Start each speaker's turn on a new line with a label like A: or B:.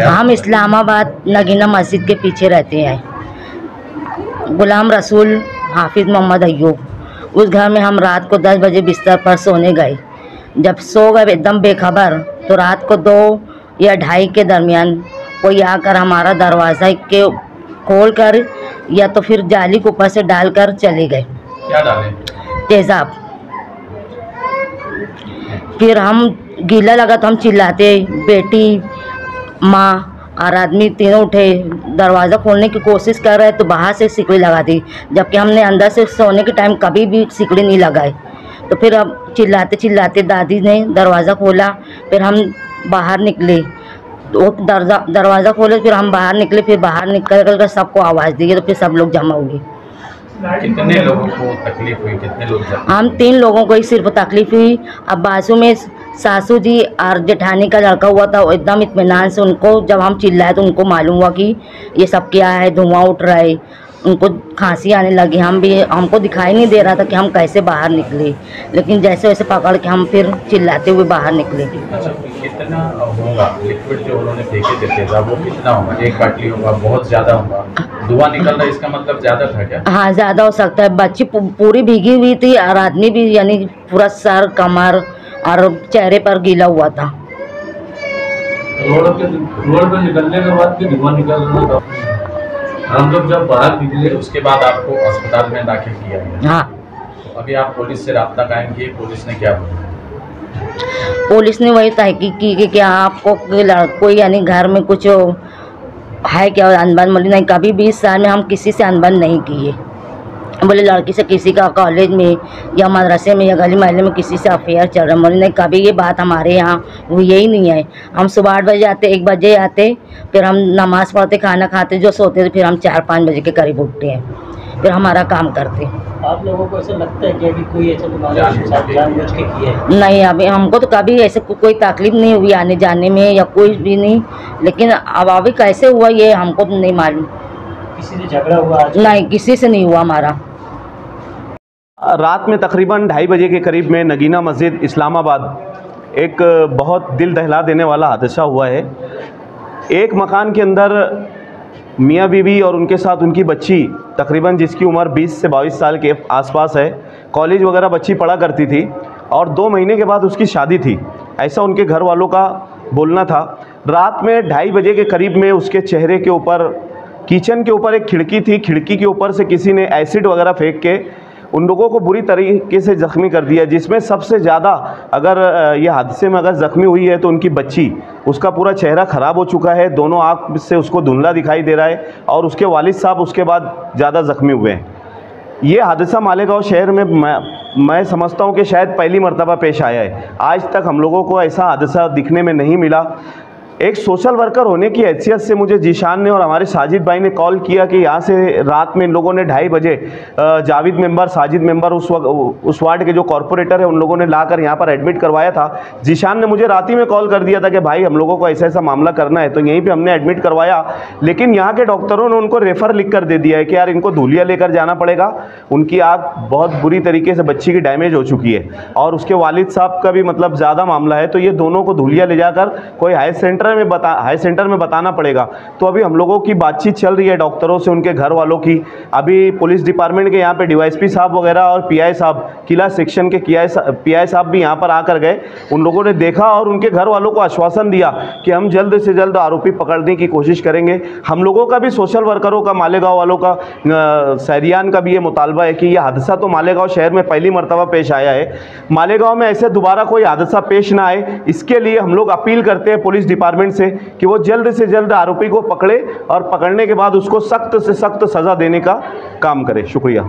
A: हम इस्लामाबाद नगीना मस्जिद के पीछे रहते हैं। गुलाम रसूल हाफिज मोहम्मद अय्यूब। उस घर में हम रात को 10 बजे बिस्तर पर सोने गए। जब सो गए एकदम बेखबर, तो रात को 2 या 2:30 के दरमियान कोई आकर हमारा दरवाज़ा के खोल कर या तो फिर जाली के ऊपर से डालकर चले गए।
B: क्या डाले?
A: तेज़ाब। फिर हम गीला लगा तो हम चिल्लाते, बेटी माँ और आदमी तीनों उठे, दरवाज़ा खोलने की कोशिश कर रहे तो बाहर से सिकड़ी लगा दी, जबकि हमने अंदर से सोने के टाइम कभी भी सिकड़ी नहीं लगाई। तो फिर अब चिल्लाते चिल्लाते दादी ने दरवाज़ा खोला। फिर हम बाहर निकले, वो दरवाज़ा खोले, फिर हम बाहर निकले। फिर बाहर निकल कर सबको आवाज़ दी तो फिर सब लोग जमा हुए।
B: कितने लोगों को तकलीफ हुई? कितने लोग?
A: हम 3 लोगों को ही सिर्फ तकलीफ हुई। अब बाजू में सासू जी और जेठानी का लड़का हुआ था, वो एकदम इत्मीनान से, उनको जब हम चिल्लाए तो उनको मालूम हुआ कि ये सब क्या है, धुआं उठ रहा है, उनको खांसी आने लगी। हमको दिखाई नहीं दे रहा था कि हम कैसे बाहर निकले, लेकिन जैसे वैसे पकड़ के हम फिर चिल्लाते हुए बाहर निकले।
B: कितना होगा लिक्विड जो उन्होंने फेंके थे तेज़ाब, वो कितना होगा? 1 बाटली होगा? बहुत ज़्यादा होगा? धुआं निकल रहा है, इसका मतलब ज़्यादा था क्या?
A: हाँ, ज़्यादा हो सकता है। बच्ची पूरी भीगी हुई थी और आदमी भी, यानी पूरा सर, कमर और चेहरे पर गीला हुआ था।
C: रोड पे निकलने के बाद धुआं निकल रहा था। हम लोग जब बाहर निकले
B: उसके बाद आपको अस्पताल में दाखिल किया गया।
A: हाँ।
B: तो अभी आप पुलिस से राब्ता कायम किए, पुलिस ने क्या बोला?
A: पुलिस ने वही तहकीक की कि क्या आपको कोई यानी घर में कुछ है क्या अनबन? बोली नहीं, कभी भी इस साल में हम किसी से अनबन नहीं किए। बोले लड़की से किसी का कॉलेज में या मदरसे में या गली महल्ले में किसी से अफेयर चल रहा है। बोले नहीं, कभी ये बात हमारे यहाँ हुई ही नहीं है। हम सुबह 8 बजे आते, 1 बजे आते, फिर हम नमाज़ पढ़ते, खाना खाते, जो सोते थे, फिर हम 4-5 बजे के करीब उठते हैं, फिर हमारा काम करते।
D: आप लोगों को ऐसा लगता है कि अभी कोई ऐसा तुम्हारे साथ जानबूझ के किया है?
A: नहीं, अभी हमको तो कभी ऐसे कोई तकलीफ नहीं हुई आने जाने में या कोई भी नहीं, लेकिन अब अभी कैसे हुआ ये हमको नहीं मालूम।
D: किसी से झगड़ा हुआ आज?
A: नहीं, किसी से नहीं हुआ हमारा।
E: रात में तकरीबन 2:30 बजे के करीब में नगीना मस्जिद इस्लामाबाद एक बहुत दिल दहला देने वाला हादसा हुआ है। एक मकान के अंदर मियाँ बीवी और उनके साथ उनकी बच्ची, तकरीबन जिसकी उम्र 20 से 22 साल के आसपास है, कॉलेज वगैरह बच्ची पढ़ा करती थी और 2 महीने के बाद उसकी शादी थी, ऐसा उनके घर वालों का बोलना था। रात में 2:30 बजे के करीब में उसके चेहरे के ऊपर, किचन के ऊपर एक खिड़की थी, खिड़की के ऊपर से किसी ने एसिड वगैरह फेंक के उन लोगों को बुरी तरीके से ज़ख्मी कर दिया, जिसमें सबसे ज़्यादा अगर ये हादसे में अगर ज़ख्मी हुई है तो उनकी बच्ची, उसका पूरा चेहरा ख़राब हो चुका है, दोनों आँख से उसको धुंधला दिखाई दे रहा है और उसके वालिद साहब उसके बाद ज़्यादा ज़ख्मी हुए हैं। ये हादसा मालेगांव शहर में मैं समझता हूँ कि शायद पहली मर्तबा पेश आया है। आज तक हम लोगों को ऐसा हादसा दिखने में नहीं मिला। एक सोशल वर्कर होने की हैसियत से मुझे जीशान ने और हमारे साजिद भाई ने कॉल किया कि यहाँ से रात में इन लोगों ने 2:30 बजे जावेद मेंबर, साजिद मेंबर, उस वार्ड के जो कॉरपोरेटर है, उन लोगों ने लाकर यहाँ पर एडमिट करवाया था। जीशान ने मुझे रात ही में कॉल कर दिया था कि भाई हम लोगों को ऐसा ऐसा मामला करना है, तो यहीं पर हमने एडमिट करवाया। लेकिन यहाँ के डॉक्टरों ने उनको रेफ़र लिख कर दे दिया है कि यार इनको धूलिया लेकर जाना पड़ेगा, उनकी आँख बहुत बुरी तरीके से बच्ची की डैमेज हो चुकी है और उसके वालिद साहब का भी मतलब ज़्यादा मामला है, तो ये दोनों को धूलिया ले जाकर कोई हाई सेंटर में बताना पड़ेगा। तो अभी हम लोगों की बातचीत चल रही है डॉक्टरों से, उनके घर वालों की। अभी पुलिस डिपार्टमेंट के यहाँ पे डीवाईएसपी साहब वगैरह और पीआई साहब, किला सेक्शन के पीआई साहब भी यहाँ पर आकर गए। उन लोगों ने देखा और उनके घर वालों को आश्वासन दिया कि हम जल्द से जल्द आरोपी पकड़ने की कोशिश करेंगे। हम लोगों का भी, सोशल वर्करों का, मालेगांव वालों का, शहरियान का भी ये मुतालबा है कि यह हादसा तो मालेगांव शहर में पहली मरतबा पेश आया है, मालेगांव में ऐसे दोबारा कोई हादसा पेश ना आए, इसके लिए हम लोग अपील करते हैं पुलिस डिपार्टमेंट से कि वो जल्द से जल्द आरोपी को पकड़े और पकड़ने के बाद उसको सख्त से सख्त सज़ा देने का काम करे। शुक्रिया।